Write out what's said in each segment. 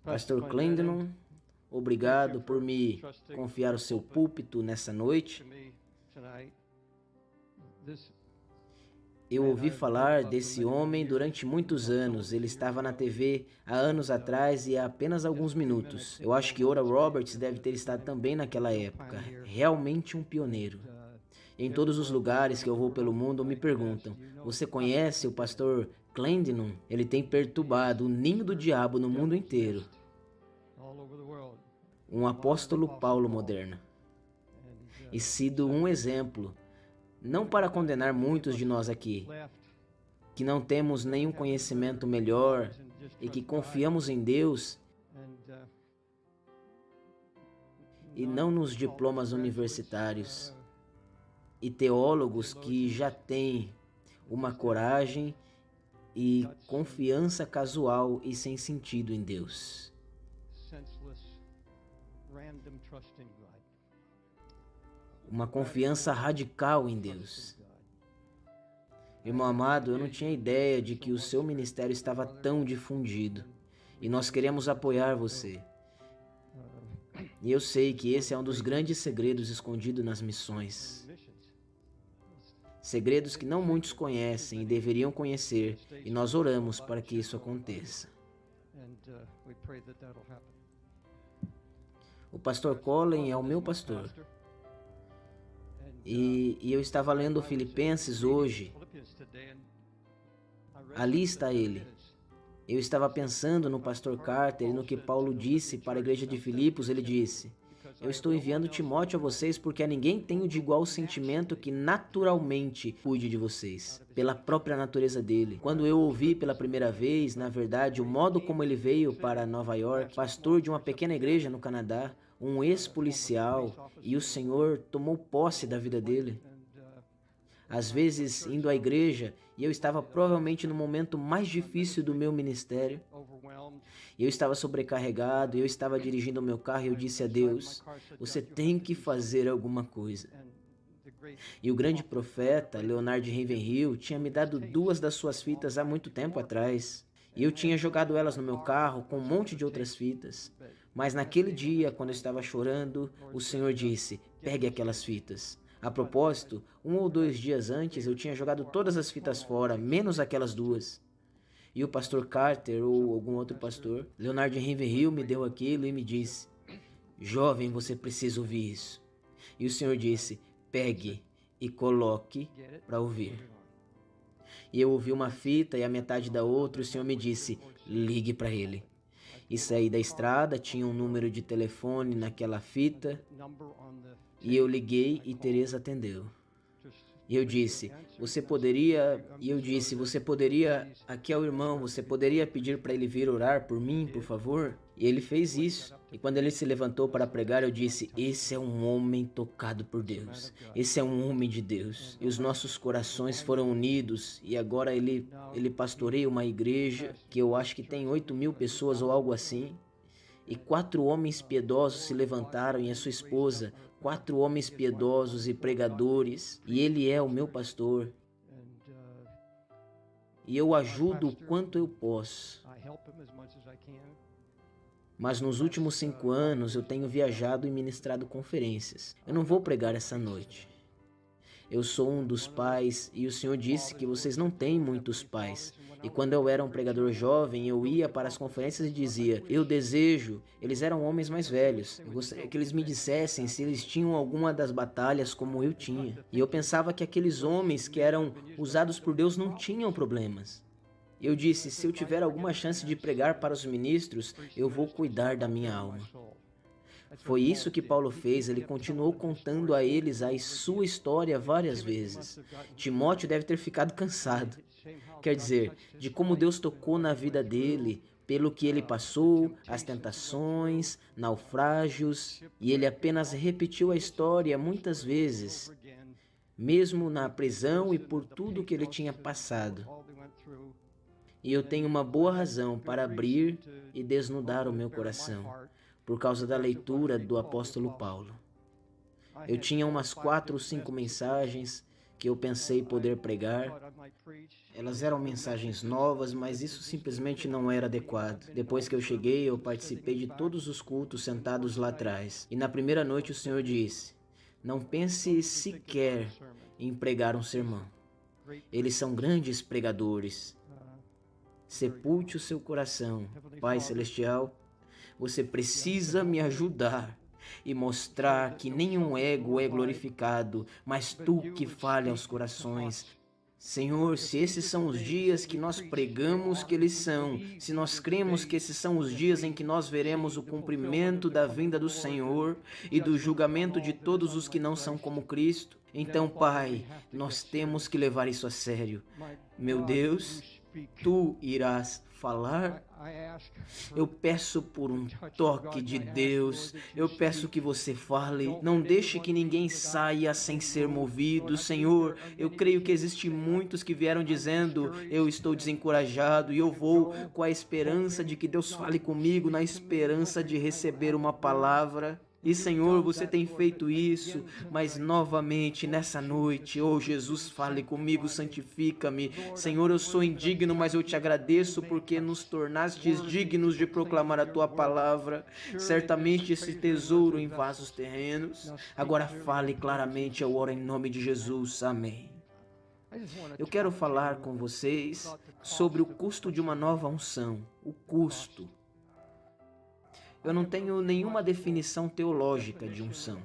Pastor Clendenon, obrigado por me confiar o seu púlpito nessa noite. Eu ouvi falar desse homem durante muitos anos. Ele estava na TV há anos atrás e há apenas alguns minutos. Eu acho que Oral Roberts deve ter estado também naquela época. Realmente um pioneiro. Em todos os lugares que eu vou pelo mundo me perguntam: você conhece o pastor Clendenon? Ele tem perturbado o ninho do diabo no mundo inteiro. Um apóstolo Paulo moderno. E sido um exemplo, não para condenar muitos de nós aqui, que não temos nenhum conhecimento melhor e que confiamos em Deus e não nos diplomas universitários e teólogos que já têm uma coragem e confiança casual e sem sentido em Deus. Uma confiança radical em Deus. Irmão amado, eu não tinha ideia de que o seu ministério estava tão difundido. E nós queremos apoiar você. E eu sei que esse é um dos grandes segredos escondidos nas missões. Segredos que não muitos conhecem e deveriam conhecer. E nós oramos para que isso aconteça. O pastor Colin é o meu pastor. E eu estava lendo Filipenses hoje. Ali está ele. Eu estava pensando no pastor Carter e no que Paulo disse para a igreja de Filipos. Ele disse: eu estou enviando Timóteo a vocês porque a ninguém tenho de igual sentimento que naturalmente cuide de vocês, pela própria natureza dele. Quando eu ouvi pela primeira vez, na verdade, o modo como ele veio para Nova York, pastor de uma pequena igreja no Canadá, um ex-policial, e o Senhor tomou posse da vida dele. Às vezes, indo à igreja, e eu estava provavelmente no momento mais difícil do meu ministério. Eu estava sobrecarregado, eu estava dirigindo o meu carro e eu disse a Deus: você tem que fazer alguma coisa. E o grande profeta, Leonard Ravenhill, tinha me dado 2 das suas fitas há muito tempo atrás. E eu tinha jogado elas no meu carro com um monte de outras fitas. Mas naquele dia, quando eu estava chorando, o Senhor disse: pegue aquelas fitas. A propósito, 1 ou 2 dias antes eu tinha jogado todas as fitas fora, menos aquelas 2. E o pastor Carter ou algum outro pastor, Leonard Ravenhill, me deu aquilo e me disse: jovem, você precisa ouvir isso. E o Senhor disse: pegue e coloque para ouvir. E eu ouvi uma fita e a metade da outra. O Senhor me disse: ligue para ele. E saí da estrada, tinha um número de telefone naquela fita, e eu liguei e Teresa atendeu. E eu disse: você poderia... aqui é o irmão, você poderia pedir para ele vir orar por mim, por favor? E ele fez isso. E quando ele se levantou para pregar, eu disse: esse é um homem tocado por Deus. Esse é um homem de Deus. E os nossos corações foram unidos. E agora ele pastoreia uma igreja que eu acho que tem 8.000 pessoas ou algo assim. E 4 homens piedosos se levantaram e a sua esposa, 4 homens piedosos e pregadores, e ele é o meu pastor. E eu ajudo o quanto eu posso. Mas nos últimos 5 anos eu tenho viajado e ministrado conferências. Eu não vou pregar essa noite. Eu sou um dos pais e o Senhor disse que vocês não têm muitos pais. E quando eu era um pregador jovem, eu ia para as conferências e dizia: eu desejo, eles eram homens mais velhos, eu gostaria que eles me dissessem se eles tinham alguma das batalhas como eu tinha. E eu pensava que aqueles homens que eram usados por Deus não tinham problemas. Eu disse: se eu tiver alguma chance de pregar para os ministros, eu vou cuidar da minha alma. Foi isso que Paulo fez. Ele continuou contando a eles a sua história várias vezes. Timóteo deve ter ficado cansado. Quer dizer, de como Deus tocou na vida dele, pelo que ele passou, as tentações, naufrágios, e ele apenas repetiu a história muitas vezes, mesmo na prisão e por tudo que ele tinha passado. E eu tenho uma boa razão para abrir e desnudar o meu coração, por causa da leitura do apóstolo Paulo. Eu tinha umas 4 ou 5 mensagens que eu pensei poder pregar. Elas eram mensagens novas, mas isso simplesmente não era adequado. Depois que eu cheguei, eu participei de todos os cultos sentados lá atrás. E na primeira noite o Senhor disse: não pense sequer em pregar um sermão. Eles são grandes pregadores. Sepulte o seu coração, Pai Celestial. Você precisa me ajudar e mostrar que nenhum ego é glorificado, mas Tu que fale aos corações. Senhor, se esses são os dias que nós pregamos que eles são, se nós cremos que esses são os dias em que nós veremos o cumprimento da vinda do Senhor e do julgamento de todos os que não são como Cristo, então, Pai, nós temos que levar isso a sério. Meu Deus, Tu irás falar. Eu peço por um toque de Deus. Eu peço que você fale. Não deixe que ninguém saia sem ser movido. Senhor, eu creio que existem muitos que vieram dizendo: eu estou desencorajado e eu vou com a esperança de que Deus fale comigo, na esperança de receber uma palavra. E, Senhor, você tem feito isso, mas novamente nessa noite, oh Jesus, fale comigo, santifica-me. Senhor, eu sou indigno, mas eu te agradeço porque nos tornastes dignos de proclamar a tua palavra. Certamente esse tesouro em vasos terrenos. Agora fale claramente, eu oro em nome de Jesus. Amém. Eu quero falar com vocês sobre o custo de uma nova unção. O custo. Eu não tenho nenhuma definição teológica de unção.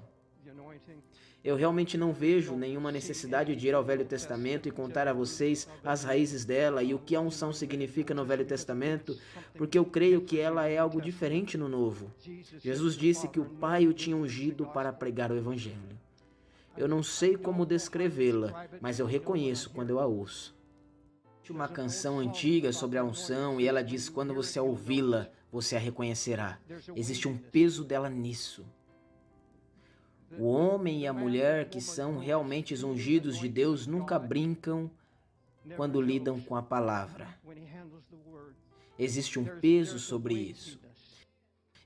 Eu realmente não vejo nenhuma necessidade de ir ao Velho Testamento e contar a vocês as raízes dela e o que a unção significa no Velho Testamento, porque eu creio que ela é algo diferente no Novo. Jesus disse que o Pai o tinha ungido para pregar o Evangelho. Eu não sei como descrevê-la, mas eu reconheço quando eu a ouço. Existe uma canção antiga sobre a unção e ela diz: quando você a ouvi-la, você a reconhecerá. Existe um peso dela nisso. O homem e a mulher que são realmente ungidos de Deus nunca brincam quando lidam com a palavra. Existe um peso sobre isso.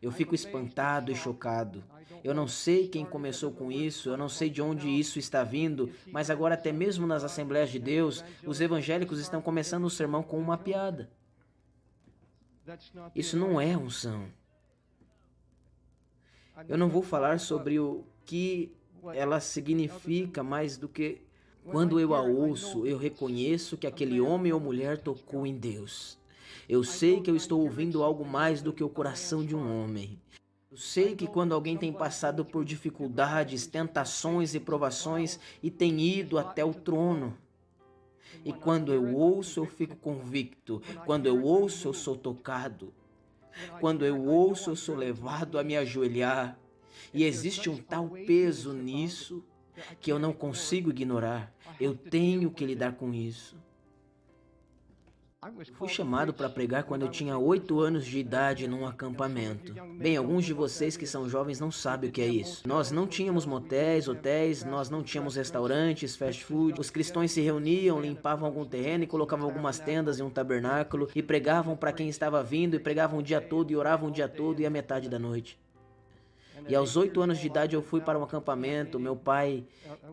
Eu fico espantado e chocado. Eu não sei quem começou com isso, eu não sei de onde isso está vindo, mas agora até mesmo nas Assembleias de Deus, os evangélicos estão começando o sermão com uma piada. Isso não é unção. Eu não vou falar sobre o que ela significa mais do que quando eu a ouço, eu reconheço que aquele homem ou mulher tocou em Deus. Eu sei que eu estou ouvindo algo mais do que o coração de um homem. Eu sei que quando alguém tem passado por dificuldades, tentações e provações e tem ido até o trono. E quando eu ouço, eu fico convicto. Quando eu ouço, eu sou tocado. Quando eu ouço, eu sou levado a me ajoelhar. E existe um tal peso nisso que eu não consigo ignorar. Eu tenho que lidar com isso. Fui chamado para pregar quando eu tinha 8 anos de idade num acampamento. Bem, alguns de vocês que são jovens não sabem o que é isso. Nós não tínhamos motéis, hotéis, nós não tínhamos restaurantes, fast food. Os cristãos se reuniam, limpavam algum terreno e colocavam algumas tendas em um tabernáculo e pregavam para quem estava vindo e pregavam o dia todo e oravam o dia todo e a metade da noite. E aos 8 anos de idade eu fui para um acampamento, meu pai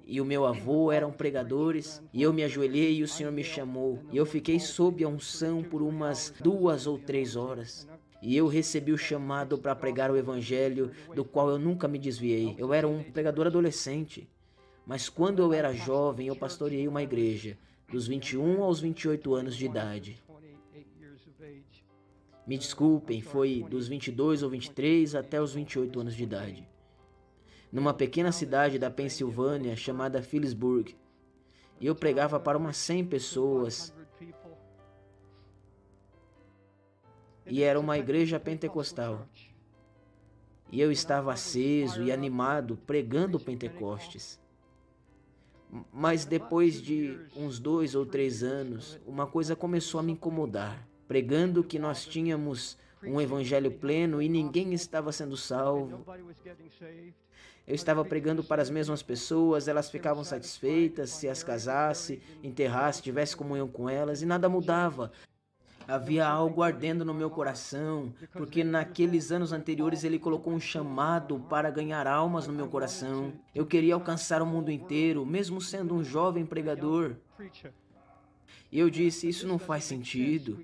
e o meu avô eram pregadores, e eu me ajoelhei e o Senhor me chamou, e eu fiquei sob a unção por umas 2 ou 3 horas. E eu recebi o chamado para pregar o Evangelho, do qual eu nunca me desviei. Eu era um pregador adolescente, mas quando eu era jovem eu pastoreei uma igreja, dos 21 aos 28 anos de idade. Me desculpem, foi dos 22 ou 23 até os 28 anos de idade. Numa pequena cidade da Pensilvânia chamada Phillipsburg. E eu pregava para umas 100 pessoas. E era uma igreja pentecostal. E eu estava aceso e animado pregando Pentecostes. Mas depois de uns 2 ou 3 anos, uma coisa começou a me incomodar. Pregando que nós tínhamos um evangelho pleno e ninguém estava sendo salvo. Eu estava pregando para as mesmas pessoas, elas ficavam satisfeitas se as casasse, enterrasse, tivesse comunhão com elas e nada mudava. Havia algo ardendo no meu coração, porque naqueles anos anteriores ele colocou um chamado para ganhar almas no meu coração. Eu queria alcançar o mundo inteiro, mesmo sendo um jovem pregador. E eu disse, isso não faz sentido.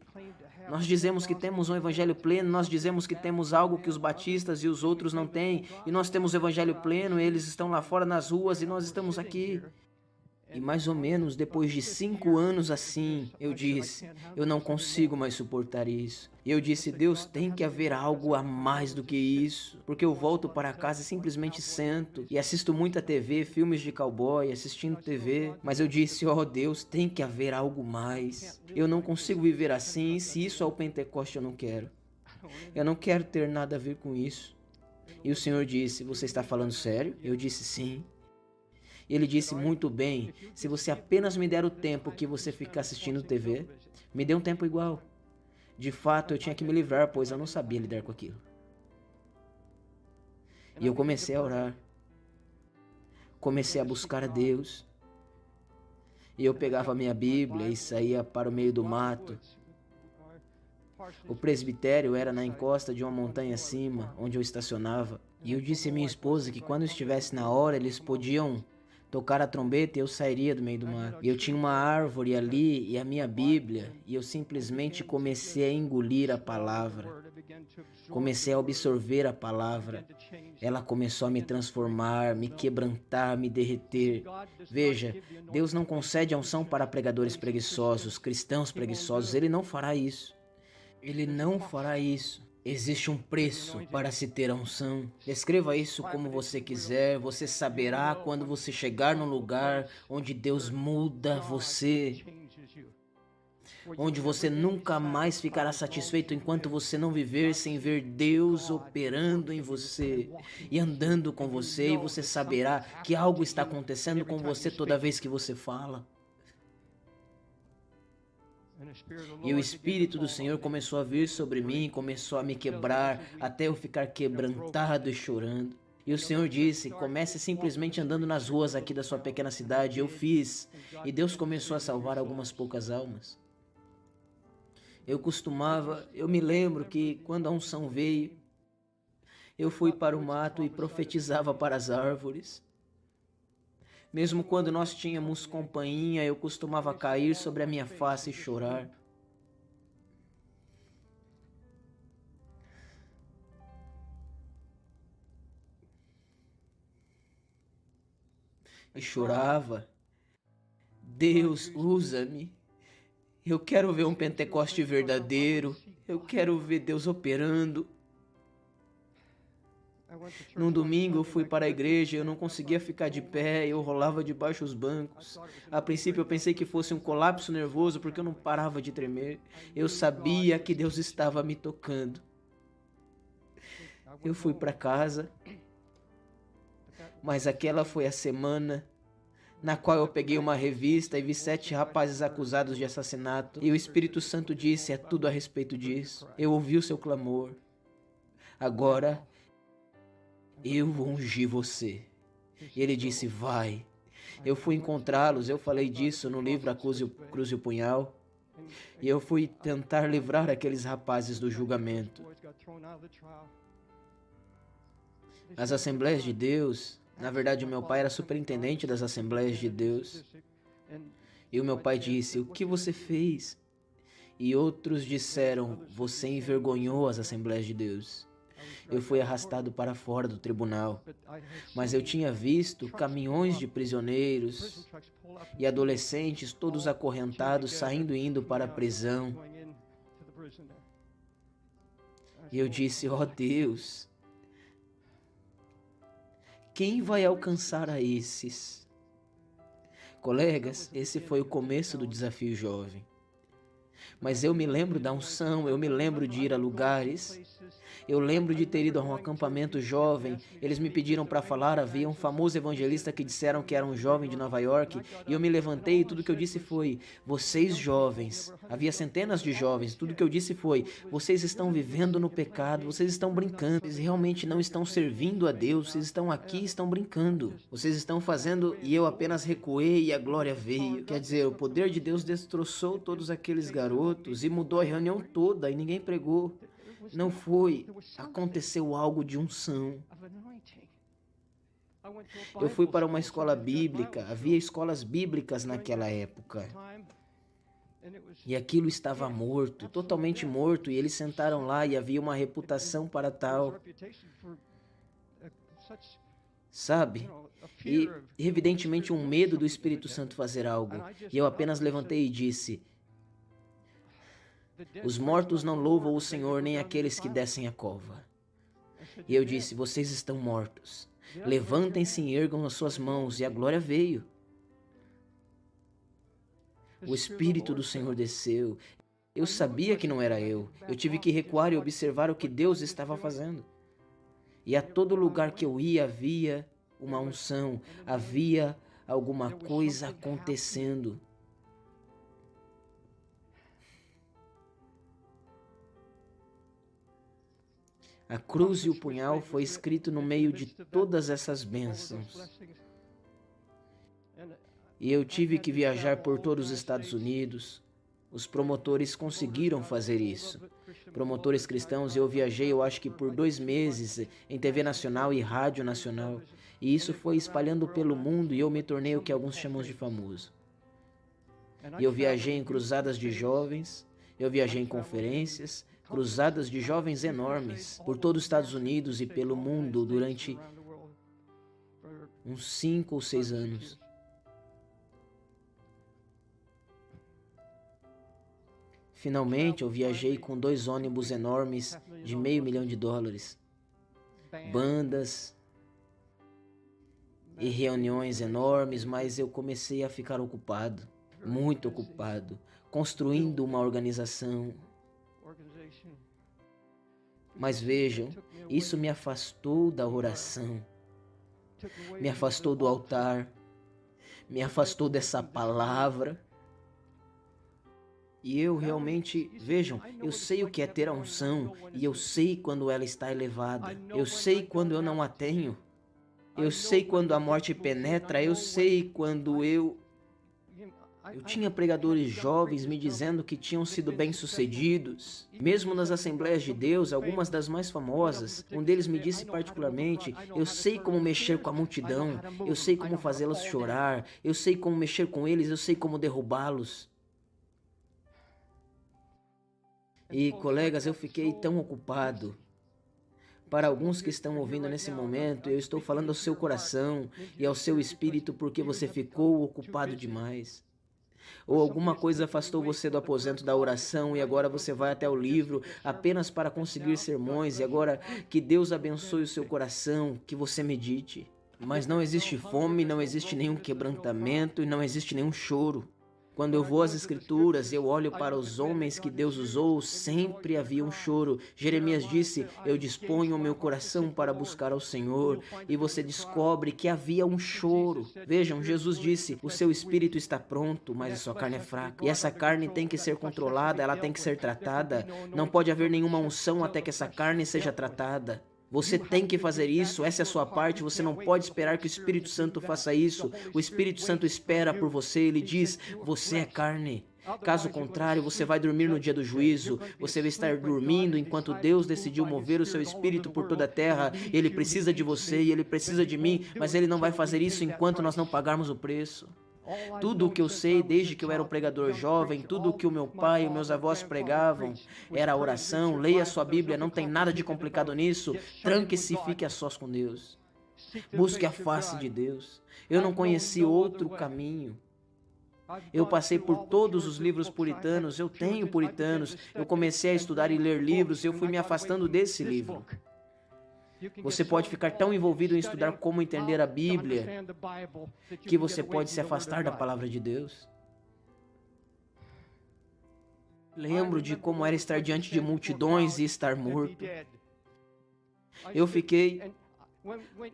Nós dizemos que temos um evangelho pleno, nós dizemos que temos algo que os batistas e os outros não têm, e nós temos o evangelho pleno, eles estão lá fora nas ruas e nós estamos aqui. E mais ou menos depois de 5 anos assim, eu disse, eu não consigo mais suportar isso. E eu disse, Deus, tem que haver algo a mais do que isso. Porque eu volto para casa e simplesmente sento e assisto muita TV, filmes de cowboy, assistindo TV. Mas eu disse, oh Deus, tem que haver algo mais. Eu não consigo viver assim, se isso é o Pentecoste eu não quero. Eu não quero ter nada a ver com isso. E o Senhor disse, você está falando sério? Eu disse, sim. Ele disse, muito bem, se você apenas me der o tempo que você fica assistindo TV, me dê um tempo igual. De fato, eu tinha que me livrar, pois eu não sabia lidar com aquilo. E eu comecei a orar. Comecei a buscar a Deus. E eu pegava a minha Bíblia e saía para o meio do mato. O presbitério era na encosta de uma montanha acima, onde eu estacionava. E eu disse à minha esposa que quando estivesse na hora, eles podiam tocar a trombeta e eu sairia do meio do mar. E eu tinha uma árvore ali e a minha Bíblia, e eu simplesmente comecei a engolir a palavra. Comecei a absorver a palavra. Ela começou a me transformar, me quebrantar, me derreter. Veja, Deus não concede a unção para pregadores preguiçosos, cristãos preguiçosos. Ele não fará isso. Ele não fará isso. Existe um preço para se ter a unção. Escreva isso como você quiser. Você saberá quando você chegar num lugar onde Deus muda você. Onde você nunca mais ficará satisfeito enquanto você não viver sem ver Deus operando em você e andando com você. E você saberá que algo está acontecendo com você toda vez que você fala. E o Espírito do Senhor começou a vir sobre mim, começou a me quebrar, até eu ficar quebrantado e chorando. E o Senhor disse, comece simplesmente andando nas ruas aqui da sua pequena cidade. Eu fiz, e Deus começou a salvar algumas poucas almas. Eu me lembro que quando a unção veio, eu fui para o mato e profetizava para as árvores. Mesmo quando nós tínhamos companhia, eu costumava cair sobre a minha face e chorar. E chorava. Deus, usa-me. Eu quero ver um Pentecoste verdadeiro. Eu quero ver Deus operando. Num domingo eu fui para a igreja, eu não conseguia ficar de pé, eu rolava debaixo dos bancos. A princípio eu pensei que fosse um colapso nervoso porque eu não parava de tremer. Eu sabia que Deus estava me tocando. Eu fui para casa, mas aquela foi a semana na qual eu peguei uma revista e vi 7 rapazes acusados de assassinato. E o Espírito Santo disse, é tudo a respeito disso. Eu ouvi o seu clamor. Agora eu vou ungir você. E ele disse, vai. Eu fui encontrá-los, eu falei disso no livro A Cruz e o Punhal. E eu fui tentar livrar aqueles rapazes do julgamento. As Assembleias de Deus, na verdade o meu pai era superintendente das Assembleias de Deus. E o meu pai disse, o que você fez? E outros disseram, você envergonhou as Assembleias de Deus. Eu fui arrastado para fora do tribunal, mas eu tinha visto caminhões de prisioneiros e adolescentes todos acorrentados saindo e indo para a prisão. E eu disse, ó Deus, quem vai alcançar a esses? Colegas, esse foi o começo do desafio jovem. Mas eu me lembro da unção, eu me lembro de ir a lugares. Eu lembro de ter ido a um acampamento jovem. Eles me pediram para falar, havia um famoso evangelista que disseram que era um jovem de Nova York. E eu me levantei e tudo que eu disse foi, vocês jovens, havia centenas de jovens, tudo que eu disse foi, vocês estão vivendo no pecado, vocês estão brincando, vocês realmente não estão servindo a Deus, vocês estão aqui e estão brincando. Vocês estão fazendo, e eu apenas recuei e a glória veio. Quer dizer, o poder de Deus destroçou todos aqueles garotos. garotos e mudou a reunião toda e ninguém pregou. Não foi. Aconteceu algo de unção. Eu fui para uma escola bíblica. Havia escolas bíblicas naquela época. E aquilo estava morto, totalmente morto, e eles sentaram lá e havia uma reputação para tal. Sabe? E evidentemente um medo do Espírito Santo fazer algo. E eu apenas levantei e disse: os mortos não louvam o Senhor, nem aqueles que descem a cova. E eu disse: vocês estão mortos. Levantem-se e ergam as suas mãos. E a glória veio. O Espírito do Senhor desceu. Eu sabia que não era eu. Eu tive que recuar e observar o que Deus estava fazendo. E a todo lugar que eu ia havia uma unção, havia alguma coisa acontecendo. A cruz e o punhal foi escrito no meio de todas essas bênçãos. E eu tive que viajar por todos os Estados Unidos. Os promotores conseguiram fazer isso. Promotores cristãos, eu viajei, eu acho que por 2 meses, em TV nacional e rádio nacional. E isso foi espalhando pelo mundo e eu me tornei o que alguns chamam de famoso. E eu viajei em cruzadas de jovens, eu viajei em conferências, cruzadas de jovens enormes, por todos os Estados Unidos e pelo mundo durante uns 5 ou 6 anos. Finalmente, eu viajei com 2 ônibus enormes de $500 mil, bandas e reuniões enormes, mas eu comecei a ficar ocupado, muito ocupado, construindo uma organização. Mas vejam, isso me afastou da oração, me afastou do altar, me afastou dessa palavra. E eu realmente, vejam, eu sei o que é ter a unção, e eu sei quando ela está elevada, eu sei quando eu não a tenho, eu sei quando a morte penetra, eu sei quando eu tinha pregadores jovens me dizendo que tinham sido bem-sucedidos. Mesmo nas Assembleias de Deus, algumas das mais famosas, um deles me disse particularmente: eu sei como mexer com a multidão, eu sei como fazê-los chorar, eu sei como mexer com eles, eu sei como derrubá-los. E, colegas, eu fiquei tão ocupado. Para alguns que estão ouvindo nesse momento, eu estou falando ao seu coração e ao seu espírito porque você ficou ocupado demais. Ou alguma coisa afastou você do aposento da oração e agora você vai até o livro apenas para conseguir sermões e agora que Deus abençoe o seu coração, que você medite. Mas não existe fome, não existe nenhum quebrantamento e não existe nenhum choro. Quando eu vou às Escrituras, eu olho para os homens que Deus usou, sempre havia um choro. Jeremias disse: eu disponho o meu coração para buscar ao Senhor. E você descobre que havia um choro. Vejam, Jesus disse: o seu espírito está pronto, mas a sua carne é fraca. E essa carne tem que ser controlada, ela tem que ser tratada. Não pode haver nenhuma unção até que essa carne seja tratada. Você tem que fazer isso, essa é a sua parte, você não pode esperar que o Espírito Santo faça isso. O Espírito Santo espera por você, ele diz: você é carne. Caso contrário, você vai dormir no dia do juízo, você vai estar dormindo enquanto Deus decidiu mover o seu espírito por toda a terra. Ele precisa de você e ele precisa de mim, mas ele não vai fazer isso enquanto nós não pagarmos o preço. Tudo o que eu sei desde que eu era um pregador jovem, tudo o que o meu pai e meus avós pregavam era a oração. Leia a sua Bíblia, não tem nada de complicado nisso. Tranque-se e fique a sós com Deus. Busque a face de Deus. Eu não conheci outro caminho. Eu passei por todos os livros puritanos, eu tenho puritanos. Eu comecei a estudar e ler livros e eu fui me afastando desse livro. Você pode ficar tão envolvido em estudar como entender a Bíblia que você pode se afastar da palavra de Deus. Lembro de como era estar diante de multidões e estar morto. Eu fiquei...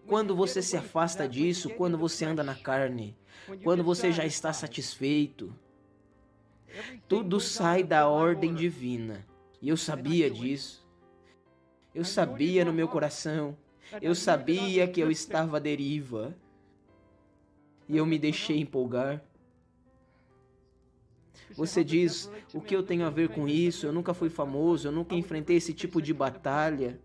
Quando você se afasta disso, quando você anda na carne, quando você já está satisfeito, tudo sai da ordem divina. E eu sabia disso. Eu sabia no meu coração, eu sabia que eu estava à deriva. E eu me deixei empolgar. Você diz, o que eu tenho a ver com isso? Eu nunca fui famoso, eu nunca enfrentei esse tipo de batalha.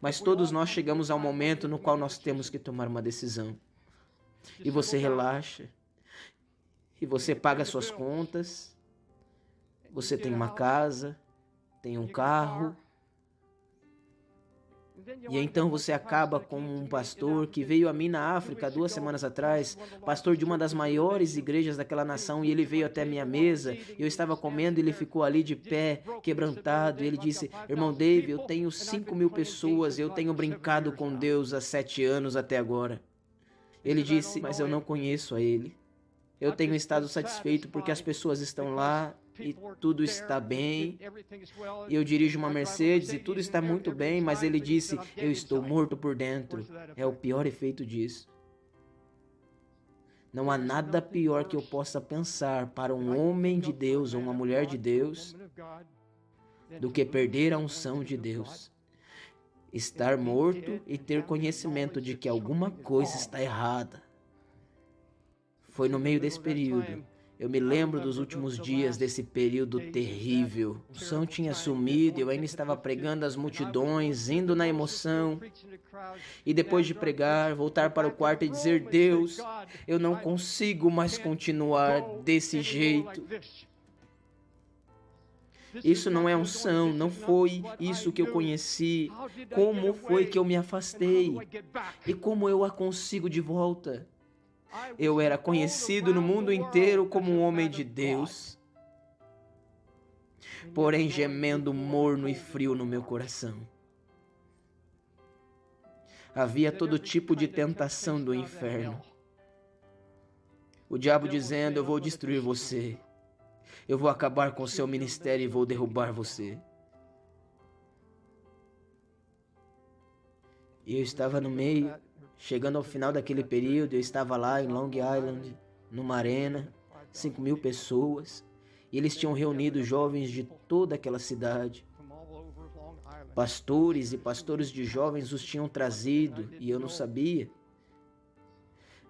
Mas todos nós chegamos ao momento no qual nós temos que tomar uma decisão. E você relaxa. E você paga suas contas. Você tem uma casa, tem um carro. E então você acaba com um pastor que veio a mim na África 2 semanas atrás, pastor de uma das maiores igrejas daquela nação, e ele veio até minha mesa, e eu estava comendo e ele ficou ali de pé, quebrantado, e ele disse, irmão Dave, eu tenho 5.000 pessoas, eu tenho brincado com Deus há 7 anos até agora. Ele disse, mas eu não conheço a ele. Eu tenho estado satisfeito porque as pessoas estão lá e tudo está bem. E eu dirijo uma Mercedes e tudo está muito bem, mas ele disse, eu estou morto por dentro. É o pior efeito disso. Não há nada pior que eu possa pensar para um homem de Deus ou uma mulher de Deus do que perder a unção de Deus. Estar morto e ter conhecimento de que alguma coisa está errada. Foi no meio desse período. Eu me lembro dos últimos dias desse período terrível. O som tinha sumido, eu ainda estava pregando às multidões, indo na emoção. E depois de pregar, voltar para o quarto e dizer, Deus, eu não consigo mais continuar desse jeito. Isso não é unção, não foi isso que eu conheci. Como foi que eu me afastei? E como eu a consigo de volta? Eu era conhecido no mundo inteiro como um homem de Deus, porém gemendo morno e frio no meu coração. Havia todo tipo de tentação do inferno. O diabo dizendo, eu vou destruir você. Eu vou acabar com o seu ministério e vou derrubar você. E eu estava no meio. Chegando ao final daquele período, eu estava lá em Long Island, numa arena, 5.000 pessoas, e eles tinham reunido jovens de toda aquela cidade. Pastores e pastores de jovens os tinham trazido, e eu não sabia.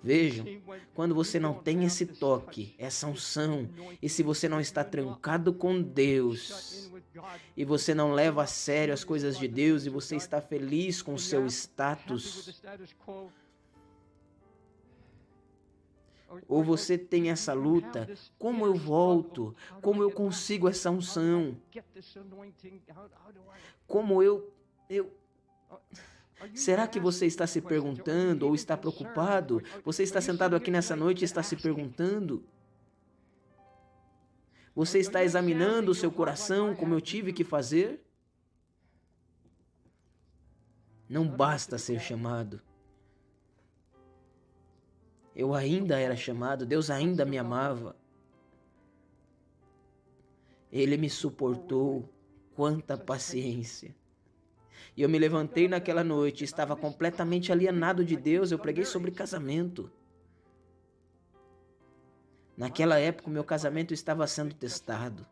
Vejam, quando você não tem esse toque, essa unção, e se você não está trancado com Deus, e você não leva a sério as coisas de Deus, e você está feliz com o seu status, ou você tem essa luta, como eu volto? Como eu consigo essa unção? Como eu... Será que você está se perguntando ou está preocupado? Você está sentado aqui nessa noite e está se perguntando? Você está examinando o seu coração como eu tive que fazer? Não basta ser chamado. Eu ainda era chamado, Deus ainda me amava. Ele me suportou, quanta paciência. E eu me levantei naquela noite, estava completamente alienado de Deus, eu preguei sobre casamento. Naquela época, o meu casamento estava sendo testado.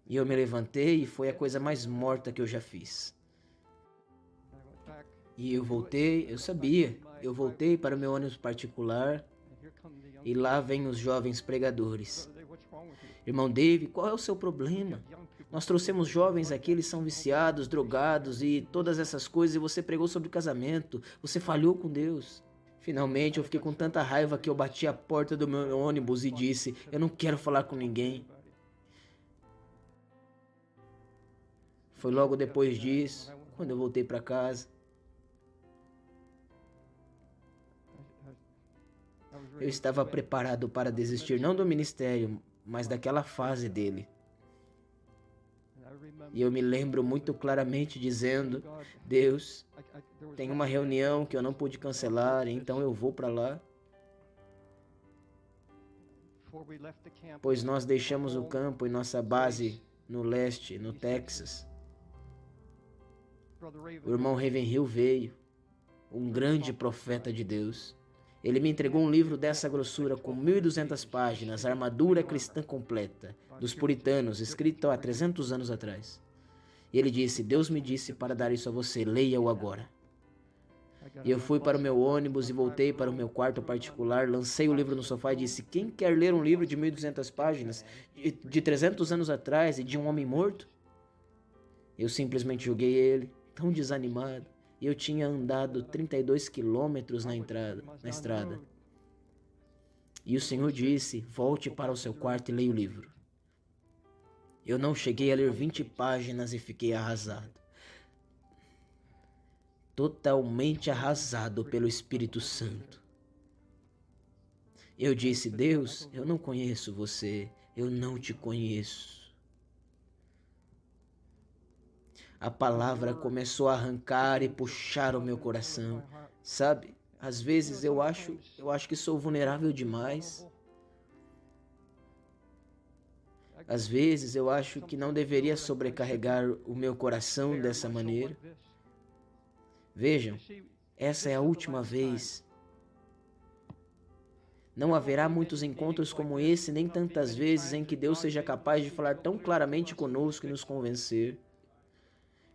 E eu me levantei e foi a coisa mais morta que eu já fiz. E eu voltei, eu sabia, eu voltei para o meu ônibus particular e lá vêm os jovens pregadores. Irmão Dave, qual é o seu problema? Nós trouxemos jovens aqui, eles são viciados, drogados e todas essas coisas, e você pregou sobre casamento, você falhou com Deus. Finalmente eu fiquei com tanta raiva que eu bati a porta do meu ônibus e disse, eu não quero falar com ninguém. Foi logo depois disso, quando eu voltei para casa. Eu estava preparado para desistir não do ministério, mas daquela fase dele. E eu me lembro muito claramente dizendo, Deus, tem uma reunião que eu não pude cancelar, então eu vou para lá. Pois nós deixamos o campo e nossa base no leste, no Texas. O irmão Ravenhill veio, um grande profeta de Deus. Ele me entregou um livro dessa grossura com 1.200 páginas, Armadura Cristã Completa, dos puritanos, escrito há 300 anos atrás. E ele disse, Deus me disse para dar isso a você, leia-o agora. E eu fui para o meu ônibus e voltei para o meu quarto particular, lancei o livro no sofá e disse: quem quer ler um livro de 1.200 páginas, de 300 anos atrás e de um homem morto? Eu simplesmente joguei ele, tão desanimado, e eu tinha andado 32 quilômetros na estrada. E o Senhor disse: volte para o seu quarto e leia o livro. Eu não cheguei a ler 20 páginas e fiquei arrasado. Totalmente arrasado pelo Espírito Santo. Eu disse: Deus, eu não conheço você, eu não te conheço. A palavra começou a arrancar e puxar o meu coração. Sabe, às vezes eu acho que sou vulnerável demais. Às vezes eu acho que não deveria sobrecarregar o meu coração dessa maneira. Vejam, essa é a última vez. Não haverá muitos encontros como esse, nem tantas vezes em que Deus seja capaz de falar tão claramente conosco e nos convencer.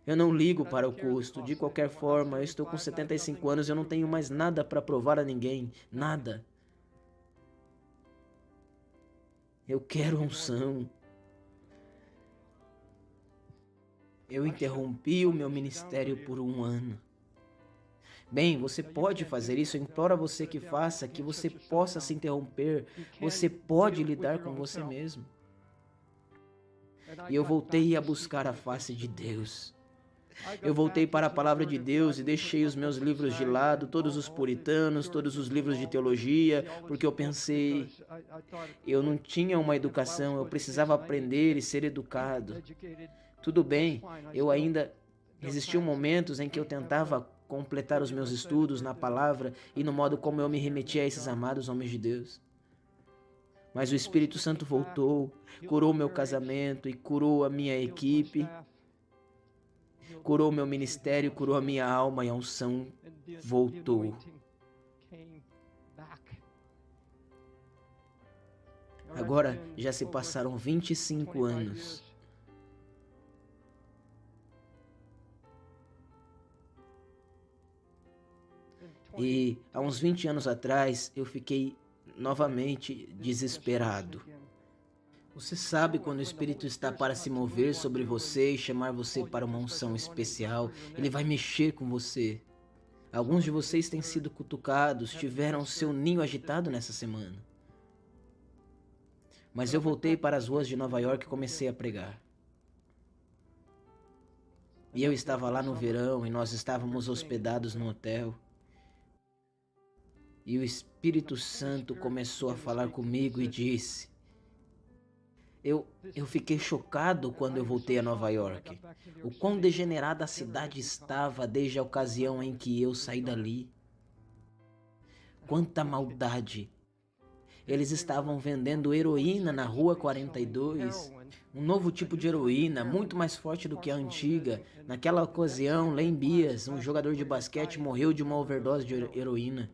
Eu não ligo para o custo. De qualquer forma, eu estou com 75 anos e eu não tenho mais nada para provar a ninguém. Nada. Eu quero unção. Eu interrompi o meu ministério por 1 ano. Bem, você pode fazer isso, eu imploro a você que faça, que você possa se interromper. Você pode lidar com você mesmo. E eu voltei a buscar a face de Deus. Eu voltei para a palavra de Deus e deixei os meus livros de lado, todos os puritanos, todos os livros de teologia, porque eu pensei, eu não tinha uma educação, eu precisava aprender e ser educado. Tudo bem, existiam momentos em que eu tentava completar os meus estudos na palavra e no modo como eu me remetia a esses amados homens de Deus. Mas o Espírito Santo voltou, curou meu casamento e curou a minha equipe, curou meu ministério, curou a minha alma e a unção voltou. Agora já se passaram 25 anos. E há uns 20 anos atrás eu fiquei novamente desesperado. Você sabe quando o Espírito está para se mover sobre você e chamar você para uma unção especial, ele vai mexer com você. Alguns de vocês têm sido cutucados, tiveram seu ninho agitado nessa semana. Mas eu voltei para as ruas de Nova York e comecei a pregar. E eu estava lá no verão e nós estávamos hospedados no hotel. E o Espírito Santo começou a falar comigo e disse: Eu fiquei chocado quando eu voltei a Nova York. O quão degenerada a cidade estava desde a ocasião em que eu saí dali. Quanta maldade! Eles estavam vendendo heroína na Rua 42. Um novo tipo de heroína, muito mais forte do que a antiga. Naquela ocasião, Len Bias, um jogador de basquete, morreu de uma overdose de heroína.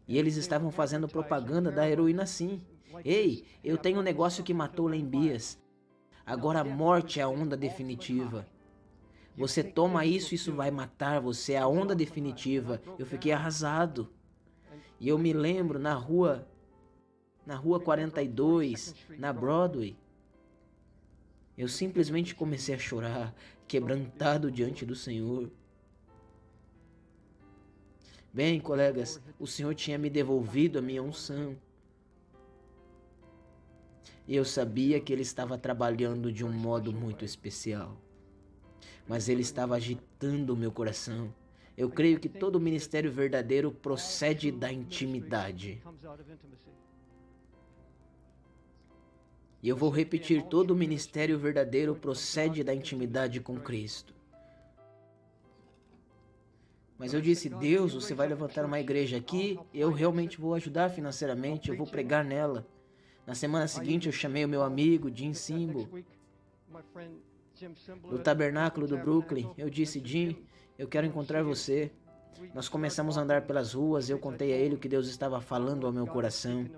E eles estavam fazendo propaganda da heroína sim. Ei, eu tenho um negócio que matou Len Bias. Agora a morte é a onda definitiva. Você toma isso, isso vai matar você, é a onda definitiva. Eu fiquei arrasado. E eu me lembro na rua 42, na Broadway. Eu simplesmente comecei a chorar, quebrantado diante do Senhor. Bem, colegas, o Senhor tinha me devolvido a minha unção. E eu sabia que Ele estava trabalhando de um modo muito especial. Mas Ele estava agitando o meu coração. Eu creio que todo ministério verdadeiro procede da intimidade. E eu vou repetir, todo ministério verdadeiro procede da intimidade com Cristo. Mas eu disse: Deus, você vai levantar uma igreja aqui, eu realmente vou ajudar financeiramente, eu vou pregar nela. Na semana seguinte eu chamei o meu amigo Jim Simbo, do tabernáculo do Brooklyn. Eu disse: Jim, eu quero encontrar você. Nós começamos a andar pelas ruas, eu contei a ele o que Deus estava falando ao meu coração.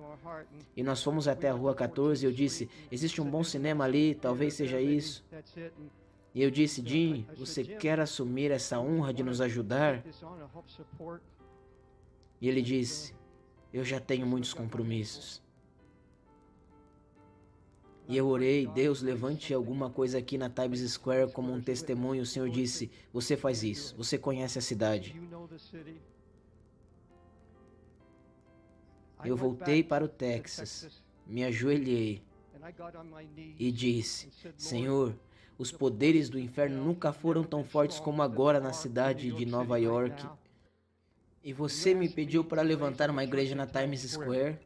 E nós fomos até a Rua 14 e eu disse: existe um bom cinema ali, talvez seja isso. E eu disse, Jim, você quer assumir essa honra de nos ajudar? E ele disse, eu já tenho muitos compromissos. E eu orei, Deus, levante alguma coisa aqui na Times Square como um testemunho. O Senhor disse, você faz isso, você conhece a cidade. Eu voltei para o Texas, me ajoelhei e disse, Senhor, os poderes do inferno nunca foram tão fortes como agora na cidade de Nova York. E você me pediu para levantar uma igreja na Times Square?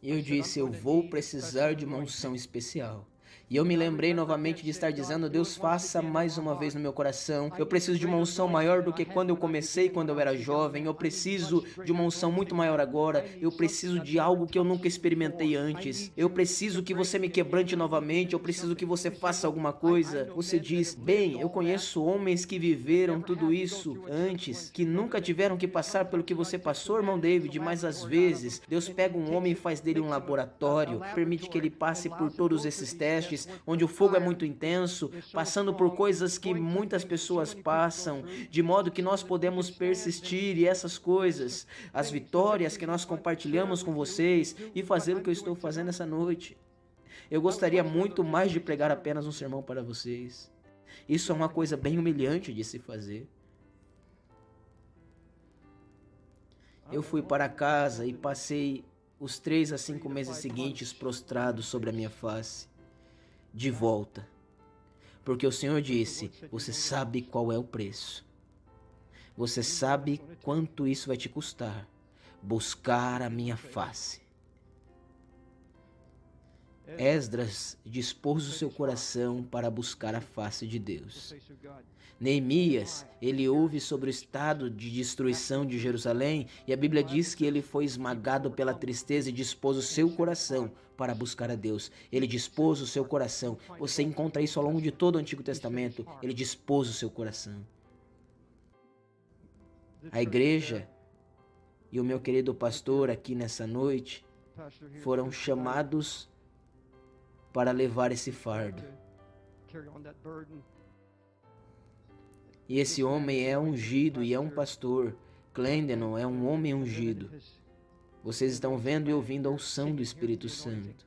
E eu disse, eu vou precisar de uma unção especial. E eu me lembrei novamente de estar dizendo, Deus, faça mais uma vez no meu coração. Eu preciso de uma unção maior do que quando eu comecei, quando eu era jovem. Eu preciso de uma unção muito maior agora. Eu preciso de algo que eu nunca experimentei antes. Eu preciso que você me quebrante novamente. Eu preciso que você faça alguma coisa. Você diz, bem, eu conheço homens que viveram tudo isso antes, que nunca tiveram que passar pelo que você passou, irmão David, mas às vezes Deus pega um homem e faz dele um laboratório, permite que ele passe por todos esses testes, onde o fogo é muito intenso, passando por coisas que muitas pessoas passam, de modo que nós podemos persistir e essas coisas, as vitórias que nós compartilhamos com vocês e fazer o que eu estou fazendo essa noite. Eu gostaria muito mais de pregar apenas um sermão para vocês. Isso é uma coisa bem humilhante de se fazer. Eu fui para casa e passei os 3 a 5 meses seguintes prostrado sobre a minha face. De volta, porque o Senhor disse, você sabe qual é o preço, você sabe quanto isso vai te custar, buscar a minha face. Esdras dispôs o seu coração para buscar a face de Deus. Neemias, ele ouve sobre o estado de destruição de Jerusalém e a Bíblia diz que ele foi esmagado pela tristeza e dispôs o seu coração para buscar a Deus. Ele dispôs o seu coração. Você encontra isso ao longo de todo o Antigo Testamento. Ele dispôs o seu coração. A igreja e o meu querido pastor aqui nessa noite foram chamados para levar esse fardo. E esse homem é ungido e é um pastor. Clendenon é um homem ungido. Vocês estão vendo e ouvindo a unção do Espírito Santo.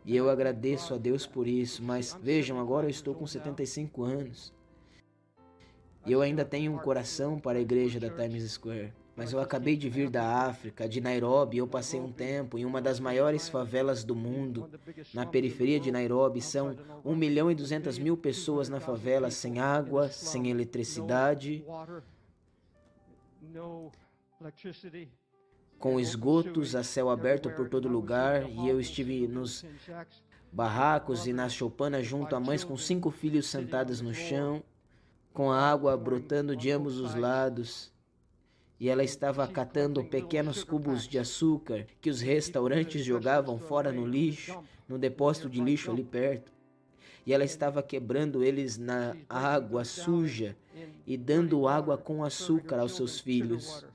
E eu agradeço a Deus por isso, mas vejam, agora eu estou com 75 anos. E eu ainda tenho um coração para a igreja da Times Square. Mas eu acabei de vir da África, de Nairobi, e eu passei um tempo em uma das maiores favelas do mundo. Na periferia de Nairobi são 1.200.000 pessoas na favela, sem água, sem eletricidade, com esgotos a céu aberto por todo lugar, e eu estive nos barracos e nas choupanas junto a mães com 5 filhos sentadas no chão, com a água brotando de ambos os lados. E ela estava catando pequenos cubos de açúcar que os restaurantes jogavam fora no lixo, no depósito de lixo ali perto. E ela estava quebrando eles na água suja e dando água com açúcar aos seus filhos.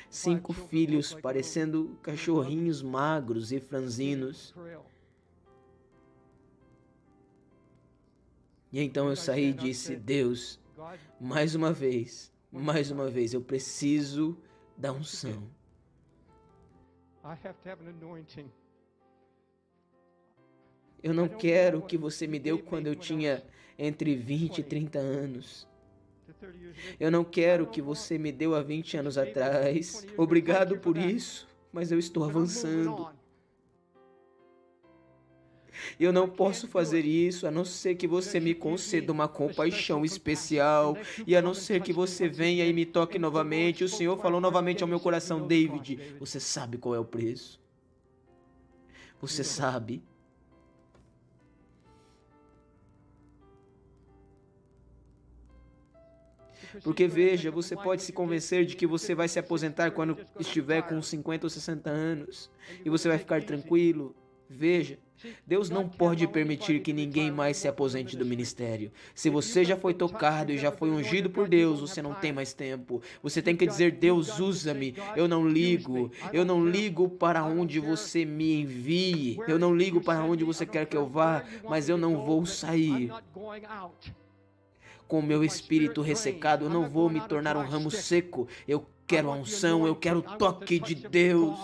5 filhos parecendo cachorrinhos magros e franzinos. E então eu saí e disse, Deus, mais uma vez, eu preciso da unção. Eu não quero o que você me deu quando eu tinha entre 20 e 30 anos. Eu não quero o que você me deu há 20 anos atrás. Obrigado por isso, mas eu estou avançando. Eu não posso fazer isso a não ser que você me conceda uma compaixão especial e a não ser que você venha e me toque novamente. O Senhor falou novamente ao meu coração, David, você sabe qual é o preço. Você sabe. Porque veja, você pode se convencer de que você vai se aposentar quando estiver com 50 ou 60 anos e você vai ficar tranquilo. Veja, Deus não pode permitir que ninguém mais se aposente do ministério. Se você já foi tocado e já foi ungido por Deus, você não tem mais tempo. Você tem que dizer: Deus, usa-me. Eu não ligo. Eu não ligo para onde você me envie. Eu não ligo para onde você quer que eu vá, mas eu não vou sair com o meu espírito ressecado. Eu não vou me tornar um ramo seco. Eu quero a unção, eu quero o toque de Deus.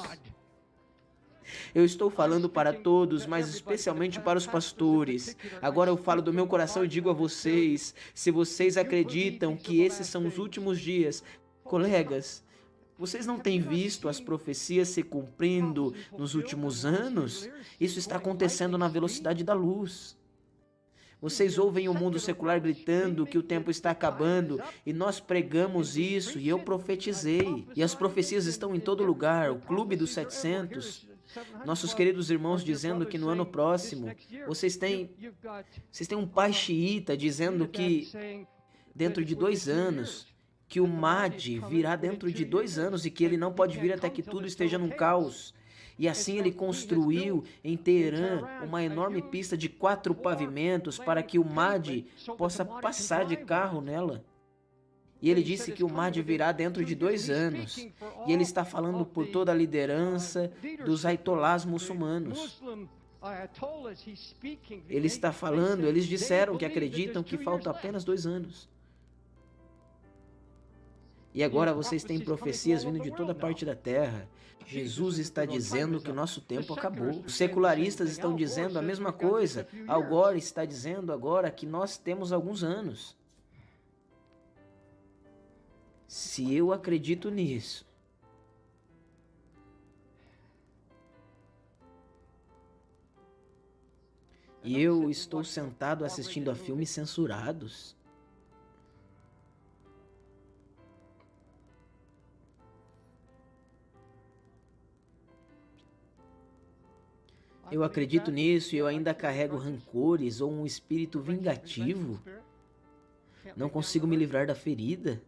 Eu estou falando para todos, mas especialmente para os pastores. Agora eu falo do meu coração e digo a vocês: se vocês acreditam que esses são os últimos dias, colegas, vocês não têm visto as profecias se cumprindo nos últimos anos? Isso está acontecendo na velocidade da luz. Vocês ouvem o mundo secular gritando que o tempo está acabando, e nós pregamos isso, e eu profetizei. E as profecias estão em todo lugar, o Clube dos 700, nossos queridos irmãos dizendo que no ano próximo, vocês têm um pai xiita dizendo que dentro de 2 anos, que o Mahdi virá dentro de 2 anos e que ele não pode vir até que tudo esteja num caos. E assim ele construiu em Teherã uma enorme pista de 4 pavimentos para que o Mahdi possa passar de carro nela. E ele disse que o Mahdi virá dentro de 2 anos. E ele está falando por toda a liderança dos ayatolás muçulmanos. Ele está falando, eles disseram que acreditam que faltam apenas 2 anos. E agora vocês têm profecias vindo de toda parte da terra. Jesus está dizendo que o nosso tempo acabou. Os secularistas estão dizendo a mesma coisa. Al Gore está dizendo agora que nós temos alguns anos. Se eu acredito nisso, e eu estou sentado assistindo a filmes censurados, eu acredito nisso e eu ainda carrego rancores ou um espírito vingativo. Não consigo me livrar da ferida.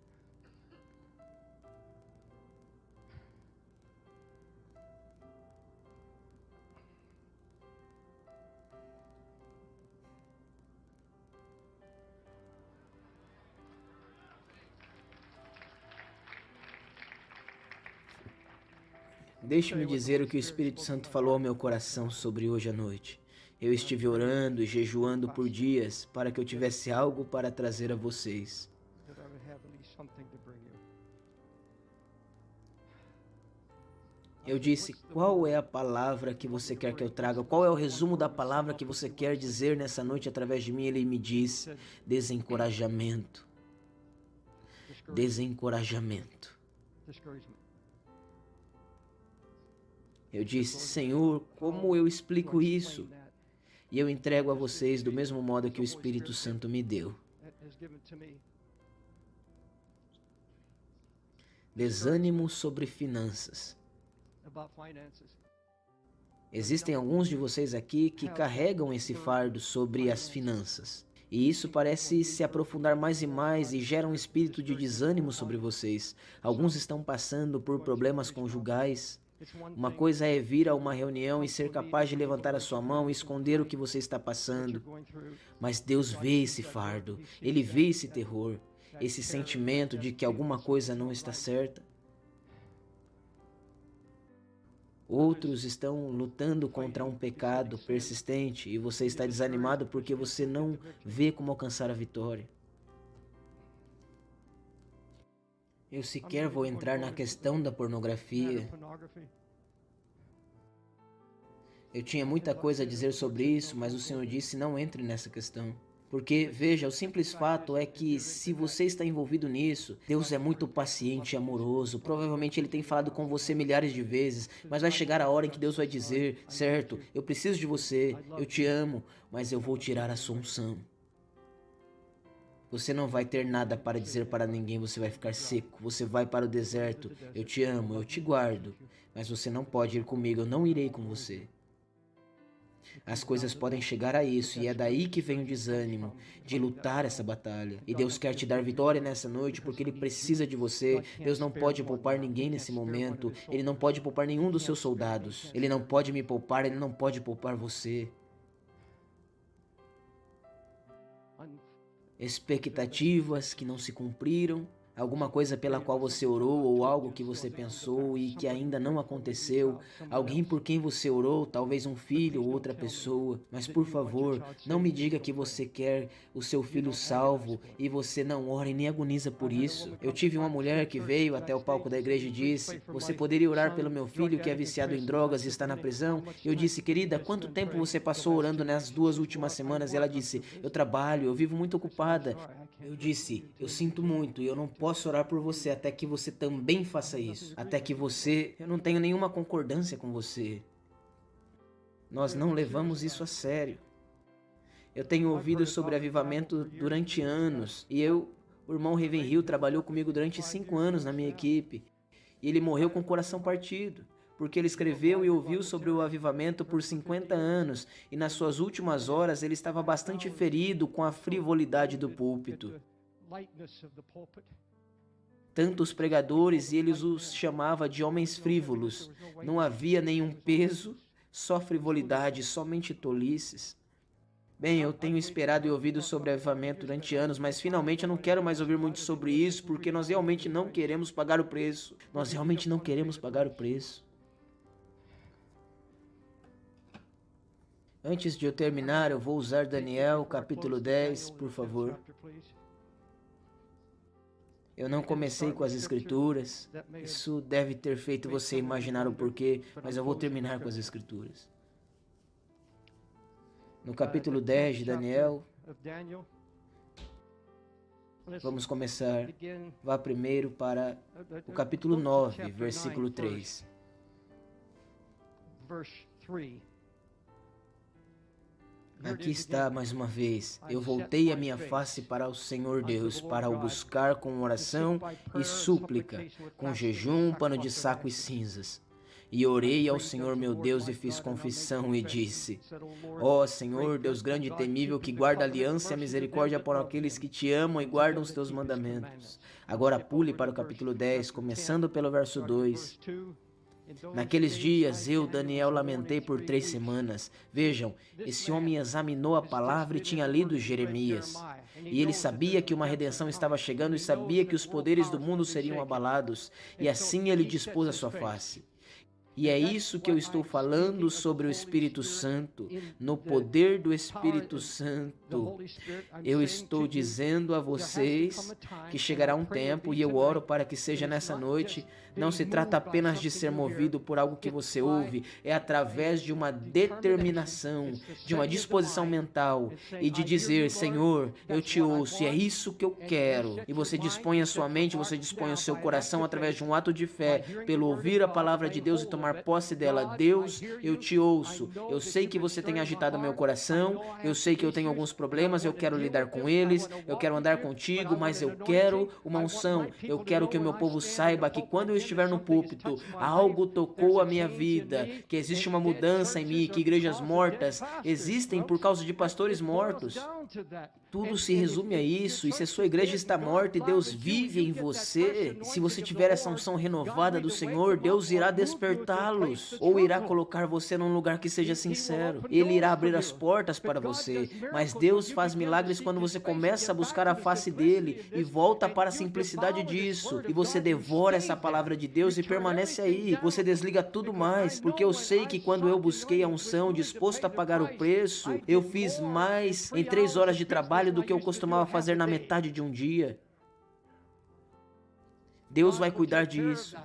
Deixe-me dizer o que o Espírito Santo falou ao meu coração sobre hoje à noite. Eu estive orando e jejuando por dias para que eu tivesse algo para trazer a vocês. Eu disse: qual é a palavra que você quer que eu traga? Qual é o resumo da palavra que você quer dizer nessa noite através de mim? Ele me disse: desencorajamento. Desencorajamento. Eu disse: Senhor, como eu explico isso? E eu entrego a vocês do mesmo modo que o Espírito Santo me deu. Desânimo sobre finanças. Existem alguns de vocês aqui que carregam esse fardo sobre as finanças. E isso parece se aprofundar mais e mais e gera um espírito de desânimo sobre vocês. Alguns estão passando por problemas conjugais. Uma coisa é vir a uma reunião e ser capaz de levantar a sua mão e esconder o que você está passando. Mas Deus vê esse fardo, Ele vê esse terror, esse sentimento de que alguma coisa não está certa. Outros estão lutando contra um pecado persistente e você está desanimado porque você não vê como alcançar a vitória. Eu sequer vou entrar na questão da pornografia. Eu tinha muita coisa a dizer sobre isso, mas o Senhor disse: não entre nessa questão. Porque, veja, o simples fato é que se você está envolvido nisso, Deus é muito paciente e amoroso. Provavelmente Ele tem falado com você milhares de vezes, mas vai chegar a hora em que Deus vai dizer: certo, eu preciso de você, eu te amo, mas eu vou tirar a sua unção. Você não vai ter nada para dizer para ninguém, você vai ficar seco, você vai para o deserto. Eu te amo, eu te guardo, mas você não pode ir comigo, eu não irei com você. As coisas podem chegar a isso, e é daí que vem o desânimo, de lutar essa batalha. E Deus quer te dar vitória nessa noite, porque Ele precisa de você. Deus não pode poupar ninguém nesse momento. Ele não pode poupar nenhum dos seus soldados. Ele não pode me poupar, Ele não pode poupar você. Expectativas que não se cumpriram, alguma coisa pela qual você orou ou algo que você pensou e que ainda não aconteceu, alguém por quem você orou, talvez um filho ou outra pessoa, mas por favor, não me diga que você quer o seu filho salvo e você não ora e nem agoniza por isso. Eu tive uma mulher que veio até o palco da igreja e disse: você poderia orar pelo meu filho que é viciado em drogas e está na prisão? Eu disse: querida, quanto tempo você passou orando nas 2 últimas semanas? E ela disse: eu trabalho, eu vivo muito ocupada. Eu disse: eu sinto muito e eu não posso orar por você até que você também faça isso. Até que você... Eu não tenho nenhuma concordância com você. Nós não levamos isso a sério. Eu tenho ouvido sobre avivamento durante anos. E o irmão Ravenhill trabalhou comigo durante 5 anos na minha equipe. E ele morreu com o coração partido, porque ele escreveu e ouviu sobre o avivamento por 50 anos, e nas suas últimas horas ele estava bastante ferido com a frivolidade do púlpito. Tantos pregadores, e ele os chamava de homens frívolos. Não havia nenhum peso, só frivolidade, somente tolices. Bem, eu tenho esperado e ouvido sobre avivamento durante anos, mas finalmente eu não quero mais ouvir muito sobre isso, porque nós realmente não queremos pagar o preço. Nós realmente não queremos pagar o preço. Antes de eu terminar, eu vou usar Daniel, capítulo 10, por favor. Eu não comecei com as escrituras. Isso deve ter feito você imaginar o porquê, mas eu vou terminar com as escrituras. No capítulo 10 de Daniel, vamos começar. Vá primeiro para o capítulo 9, versículo 3. Aqui está mais uma vez: eu voltei a minha face para o Senhor Deus, para o buscar com oração e súplica, com jejum, pano de saco e cinzas. E orei ao Senhor meu Deus e fiz confissão e disse: ó Senhor, Deus grande e temível, que guarda a aliança e a misericórdia para aqueles que te amam e guardam os teus mandamentos. Agora pule para o capítulo 10, começando pelo verso 2. Naqueles dias eu, Daniel, lamentei por 3 semanas. Vejam, esse homem examinou a palavra e tinha lido Jeremias. E ele sabia que uma redenção estava chegando e sabia que os poderes do mundo seriam abalados. E assim ele dispôs a sua face. E é isso que eu estou falando sobre o Espírito Santo, no poder do Espírito Santo. Eu estou dizendo a vocês que chegará um tempo, e eu oro para que seja nessa noite. Não se trata apenas de ser movido por algo que você ouve, é através de uma determinação, de uma disposição mental e de dizer: Senhor, eu te ouço e é isso que eu quero. E você dispõe a sua mente, você dispõe o seu coração através de um ato de fé, pelo ouvir a palavra de Deus e tomar posse dela. Deus, eu te ouço. Eu sei que você tem agitado meu coração, eu sei que eu tenho alguns problemas, eu quero lidar com eles, eu quero andar contigo, mas eu quero uma unção. Eu quero que o meu povo saiba que quando eu estiver no púlpito, algo tocou a minha vida, que existe uma mudança em mim, que igrejas mortas existem por causa de pastores mortos. Tudo se resume a isso. E se a sua igreja está morta e Deus vive em você, se você tiver essa unção renovada do Senhor, Deus irá despertá-los, ou irá colocar você num lugar que seja sincero. Ele irá abrir as portas para você, mas Deus faz milagres quando você começa a buscar a face dele e volta para a simplicidade disso, e você devora essa palavra de Deus e permanece aí. Você desliga tudo mais, porque eu sei que quando eu busquei a unção, disposto a pagar o preço, eu fiz mais em 3 horas de trabalho do que eu costumava fazer na metade de um dia. Deus vai cuidar disso.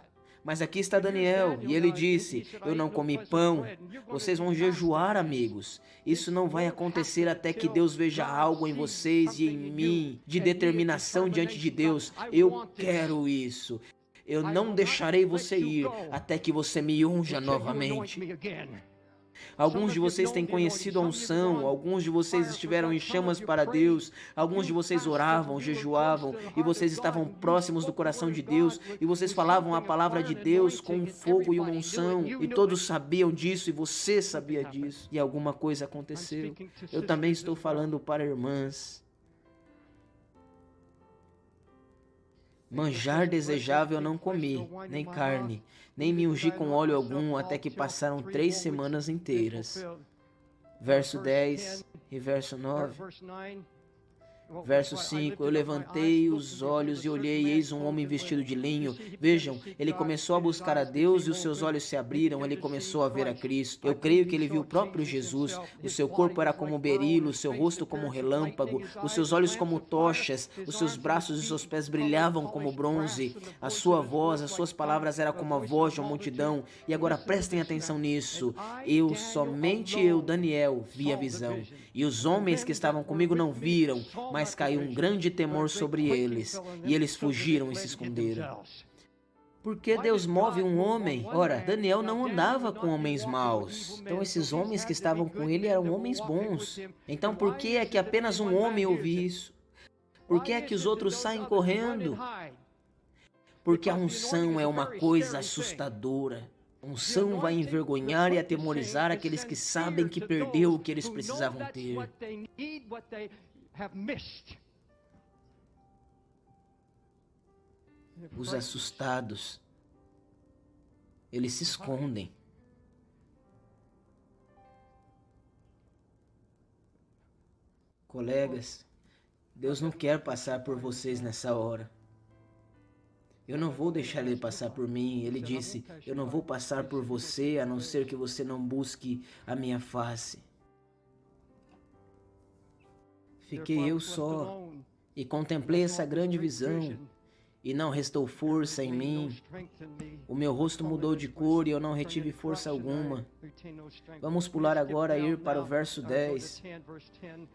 Mas aqui está Daniel, e ele disse: eu não comi pão. Vocês vão jejuar, amigos. Isso não vai acontecer até que Deus veja algo em vocês e em mim, de determinação diante de Deus. Eu quero isso. Eu não deixarei você ir até que você me unja novamente. Alguns de vocês têm conhecido a unção, alguns de vocês estiveram em chamas para Deus, alguns de vocês oravam, jejuavam, e vocês estavam próximos do coração de Deus, e vocês falavam a palavra de Deus com um fogo e uma unção, e todos sabiam disso, e você sabia disso, e alguma coisa aconteceu. Eu também estou falando para irmãs. Manjar desejável eu não comi, nem carne, nem me ungi com óleo algum, até que passaram 3 semanas inteiras. Verso 10 e verso 9. Verso 5, eu levantei os olhos e olhei, e eis um homem vestido de linho. Vejam, ele começou a buscar a Deus e os seus olhos se abriram, ele começou a ver a Cristo. Eu creio que ele viu o próprio Jesus. O seu corpo era como berilo, o seu rosto como relâmpago, os seus olhos como tochas, os seus braços e seus pés brilhavam como bronze. A sua voz, as suas palavras eram como a voz de uma multidão. E agora prestem atenção nisso. Somente eu, Daniel, vi a visão. E os homens que estavam comigo não viram, mas caiu um grande temor sobre eles, e eles fugiram e se esconderam. Por que Deus move um homem? Ora, Daniel não andava com homens maus. Então esses homens que estavam com ele eram homens bons. Então por que é que apenas um homem ouve isso? Por que é que os outros saem correndo? Porque a unção é uma coisa assustadora. A unção vai envergonhar e atemorizar aqueles que sabem que perdeu o que eles precisavam ter. Os assustados, eles se escondem. Colegas, Deus não quer passar por vocês nessa hora. Eu não vou deixar ele passar por mim. Ele disse, eu não vou passar por você, a não ser que você não busque a minha face. Fiquei eu só e contemplei essa grande visão, e não restou força em mim. O meu rosto mudou de cor e eu não retive força alguma. Vamos pular agora e ir para o verso 10.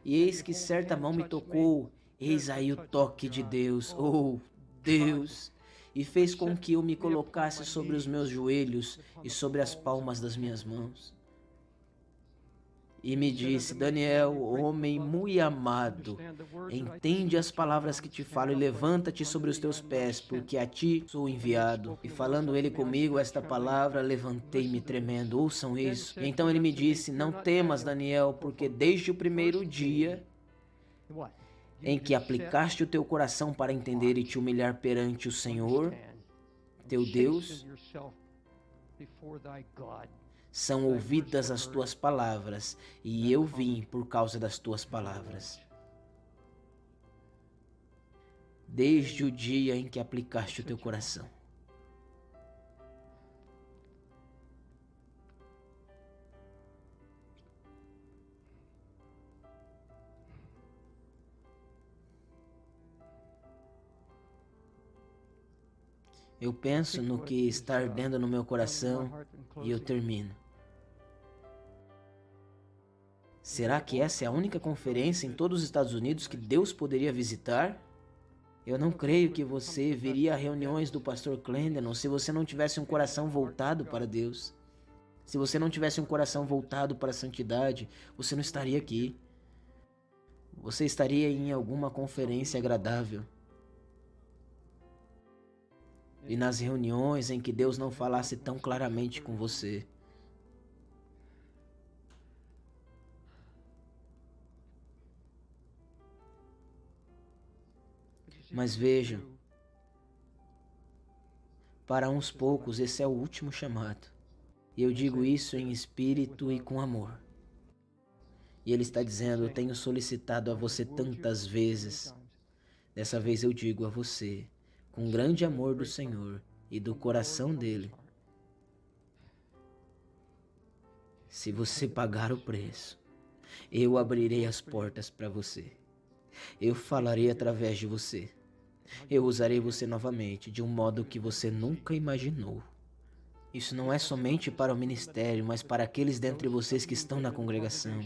E eis que certa mão me tocou, eis aí o toque de Deus, oh Deus, e fez com que eu me colocasse sobre os meus joelhos e sobre as palmas das minhas mãos. E me disse, Daniel, homem muito amado, entende as palavras que te falo e levanta-te sobre os teus pés, porque a ti sou enviado. E falando ele comigo esta palavra, levantei-me tremendo. Ouçam isso. E então ele me disse, não temas, Daniel, porque desde o primeiro dia em que aplicaste o teu coração para entender e te humilhar perante o Senhor, teu Deus, são ouvidas as tuas palavras, e eu vim por causa das tuas palavras. Desde o dia em que aplicaste o teu coração. Eu penso no que está ardendo no meu coração e eu termino. Será que essa é a única conferência em todos os Estados Unidos que Deus poderia visitar? Eu não creio que você viria a reuniões do pastor Clendenon se você não tivesse um coração voltado para Deus. Se você não tivesse um coração voltado para a santidade, você não estaria aqui. Você estaria em alguma conferência agradável. E nas reuniões em que Deus não falasse tão claramente com você. Mas vejam, para uns poucos esse é o último chamado. E eu digo isso em espírito e com amor. E Ele está dizendo, eu tenho solicitado a você tantas vezes. Dessa vez eu digo a você, com grande amor do Senhor e do coração dele. Se você pagar o preço, eu abrirei as portas para você. Eu falarei através de você. Eu usarei você novamente de um modo que você nunca imaginou. Isso não é somente para o ministério, mas para aqueles dentre vocês que estão na congregação.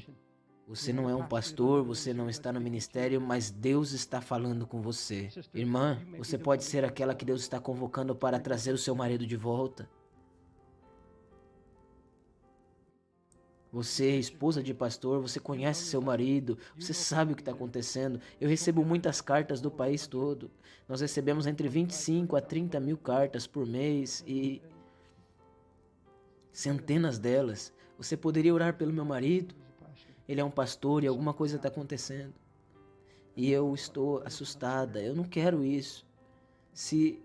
Você não é um pastor, você não está no ministério, mas Deus está falando com você. Irmã, você pode ser aquela que Deus está convocando para trazer o seu marido de volta. Você, esposa de pastor, você conhece seu marido, você sabe o que está acontecendo. Eu recebo muitas cartas do país todo. Nós recebemos entre 25 a 30 mil cartas por mês e centenas delas. Você poderia orar pelo meu marido? Ele é um pastor e alguma coisa está acontecendo. E eu estou assustada, eu não quero isso. Se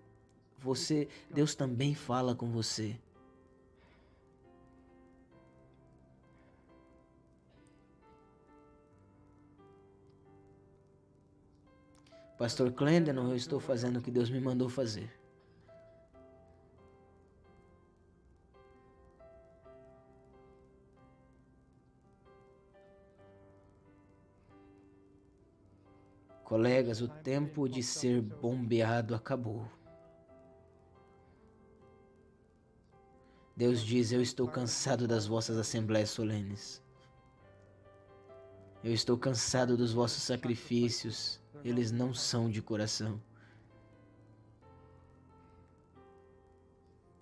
Deus também fala com você. Pastor Clendenon, eu estou fazendo o que Deus me mandou fazer. Colegas, o tempo de ser bombeado acabou. Deus diz: eu estou cansado das vossas assembleias solenes. Eu estou cansado dos vossos sacrifícios. Eles não são de coração.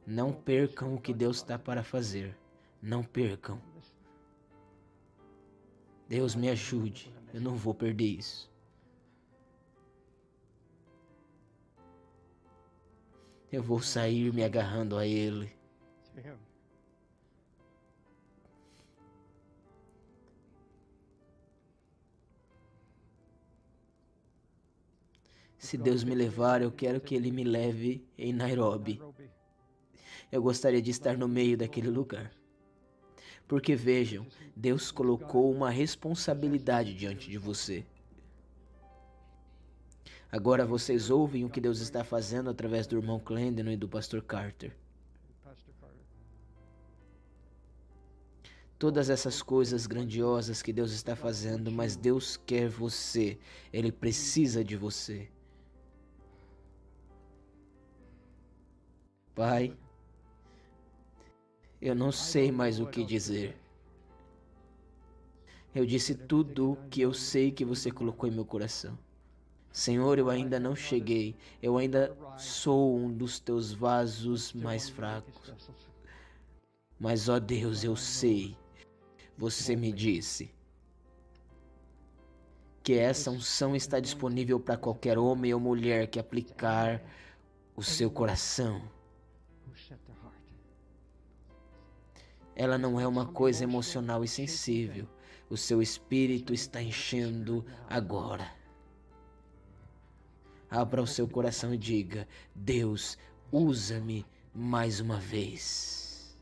Não percam o que Deus está para fazer. Não percam. Deus me ajude. Eu não vou perder isso. Eu vou sair me agarrando a Ele. Se Deus me levar, eu quero que Ele me leve em Nairobi. Eu gostaria de estar no meio daquele lugar. Porque vejam, Deus colocou uma responsabilidade diante de você. Agora vocês ouvem o que Deus está fazendo através do irmão Clendenon e do pastor Carter. Todas essas coisas grandiosas que Deus está fazendo, mas Deus quer você. Ele precisa de você. Pai, eu não sei mais o que dizer. Eu disse tudo o que eu sei que você colocou em meu coração. Senhor, eu ainda não cheguei. Eu ainda sou um dos teus vasos mais fracos. Mas, ó Deus, eu sei. Você me disse que essa unção está disponível para qualquer homem ou mulher que aplicar o seu coração. Ela não é uma coisa emocional e sensível. O seu espírito está enchendo agora. Abra o seu coração e diga: Deus, usa-me mais uma vez.